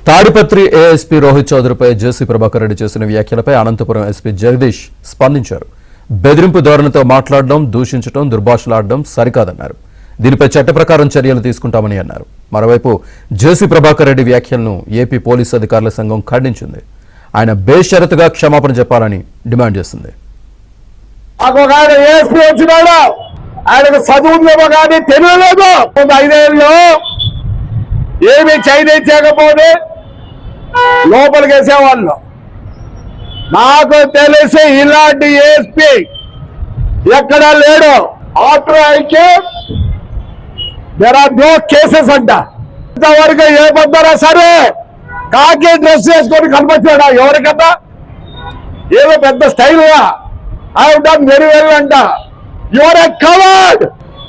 Tadipatri ASP Rohit చౌదరిపై జేసీ ప్రభాకర్ రెడ్డి చేసిన వ్యాఖ్యలపై Anantapuram SP Jagadish స్పందించారు. బెదిరింపు ధోరణితో మాట్లాడడం, దూషించడం, దుర్భాషలాడడం సరికాదన్నారు. దీనిపై చట్ట ప్రకారం చర్యలు తీసుకుంటామని అన్నారు. మరోవైపు జేసీ ప్రభాకర్ రెడ్డి వ్యాఖ్యలను ఏపీ పోలీసు అధికారుల సంఘం ఖండించింది. ఆయన బేషరతుగా క్షమాపణ చెప్పాలని డిమాండ్ చేసింది. ఆయనకు చదువుందేమో కానీ తెలియలేదు. 5 ఏళ్ళు ఏమి చేయకపోతే లోపలికి వేసేవాళ్ళు. నాకు తెలిసి ఇలాంటి ఏఎస్పీ ఎక్కడా లేడు. ఆఫ్టర్ అయితే దేర్ ఆర్ నో కేసెస్ అంట. ఇంతవరకు ఏ పొద్దురా సరే కాకి డ్రెస్ వేసుకొని కనిపించాడా ఎవరికన్నా? ఏదో పెద్ద స్టైల్గా I have done very well అంట. Your a covered.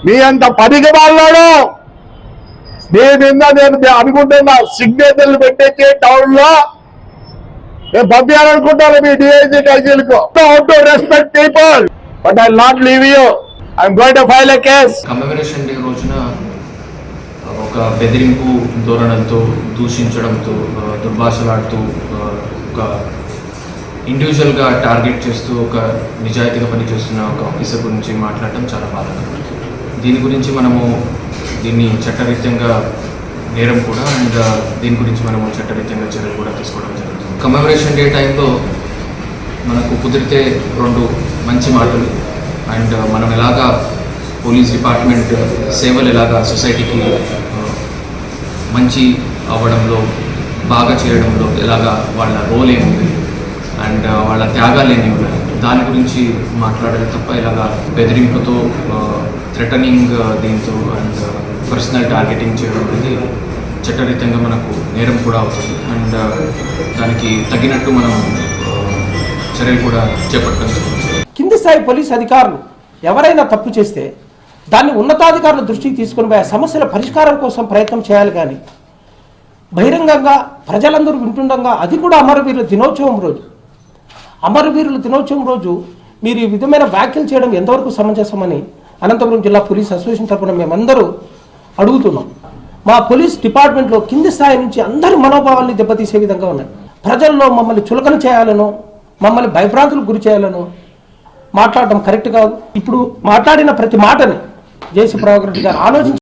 మీ అంత పనికి వాళ్ళాడు. నేను అనుకుంటున్నా సిగ్నేచర్లు పెట్టేసి టౌన్ లో నేను పంపించాలనుకుంటాను మీ డిఐజీ టైజీలకు. Respect people but I not leave you. I'm going to file a case. Commemoration day రోజున ఒక బెదిరింపు ధోరణులతో, దూషించడంతో, దుర్భాషలాడుతూ, ఒక ఇండివిజువల్గా టార్గెట్ చేస్తూ ఒక నిజాయితీగా పనిచేస్తున్న ఒక ఆఫీసర్ గురించి మాట్లాడటం చాలా బాధాకరం. దీని గురించి మనము దీన్ని చట్టరీత్యంగా నేరం కూడా, అండ్ దీని గురించి మనము చట్టరీత్యంగా చర్యలు కూడా తీసుకోవడం జరుగుతుంది. కమెమరేషన్ డే టైంలో మనకు కుదిరితే 2 మంచి మాటలు, అండ్ మనం ఎలాగా పోలీస్ డిపార్ట్మెంట్ సేవలు ఎలాగా సొసైటీకి మంచి అవ్వడంలో, బాగా చేయడంలో ఎలాగా వాళ్ళ రోల్ ఏముంది అండ్ వాళ్ళ త్యాగాలు ఏమి ఉన్నాయి దాని గురించి మాట్లాడాలి తప్ప ఇలాగా బెదిరింపుతో, థ్రెటనింగ్ దీంతో అండ్ పర్సనల్ టార్గెటింగ్ చేయడం అనేది చట్టరీత్యంగా మనకు నేరం కూడా అవుతుంది. అండ్ దానికి తగినట్టు మనం చర్యలు కూడా చేపట్టవచ్చు. కింది స్థాయి పోలీస్ అధికారులు ఎవరైనా తప్పు చేస్తే దాన్ని ఉన్నతాధికారుల దృష్టికి తీసుకుని పోయి సమస్యల పరిష్కారం కోసం ప్రయత్నం చేయాలి. కానీ బహిరంగంగా ప్రజలందరూ వింటుండగా, అది కూడా అమరవీరుల దినోత్సవం రోజు, అమరవీరుల దినోత్సవం రోజు మీరు ఈ విధమైన వ్యాఖ్యలు చేయడం ఎంతవరకు సమంజసమని అనంతపురం జిల్లా పోలీస్ అసోసియేషన్ తరఫున మేమందరూ అడుగుతున్నాం. మా పోలీస్ డిపార్ట్మెంట్లో కింది స్థాయి నుంచి అందరి మనోభావాల్ని దెబ్బతీసే విధంగా ఉన్నాయి. ప్రజల్లో మమ్మల్ని చులకన చేయాలనో, మమ్మల్ని భయభ్రాంతులకు గురి చేయాలనో మాట్లాడడం కరెక్ట్ కాదు. ఇప్పుడు మాట్లాడిన ప్రతి మాటని జేసీ ప్రభాకర్ రెడ్డి గారు ఆలోచించి